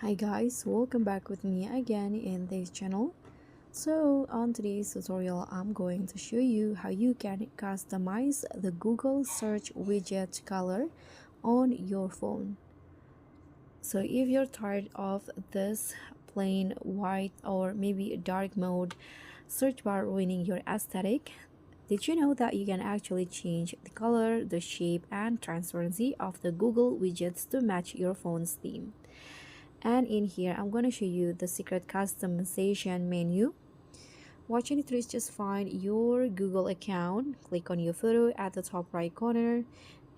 Hi guys, welcome back with me again in this channel. So on today's tutorial, I'm going to show you how you can customize the Google search widget color on your phone. So if you're tired of this plain white or maybe dark mode search bar ruining your aesthetic, did you know that you can actually change the color, the shape, and transparency of the Google widgets to match your phone's theme? And in here I'm going to show you the secret customization menu. Watching it through is just find your Google account, click on your photo at the top right corner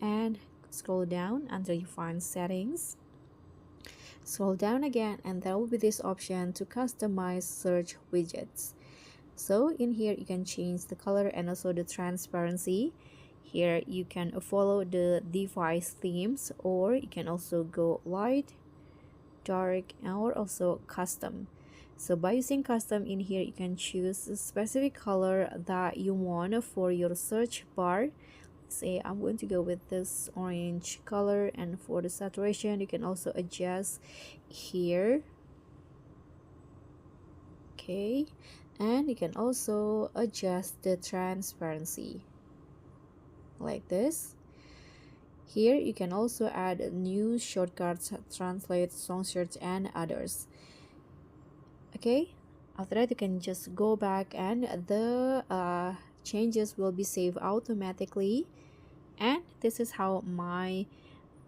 and scroll down until you find settings. Scroll down again and there will be this option to customize search widgets. So in here you can change the color and also the transparency. Here you can follow the device themes, or you can also go light, dark, or also custom. So by using custom in here, you can choose a specific color that you want for your search bar. Say I'm going to go with this orange color, and for the saturation you can also adjust here. Okay, and you can also adjust the transparency like this. Here you can also add new shortcuts, translate, song search, and others. Okay, after that you can just go back and the changes will be saved automatically. And this is how my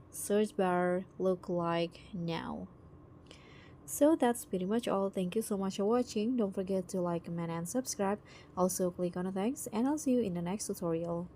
search bar look like now. So that's pretty much all. Thank you so much for watching. Don't forget to like, comment, and subscribe. Also click on the thanks, and I'll see you in the next tutorial.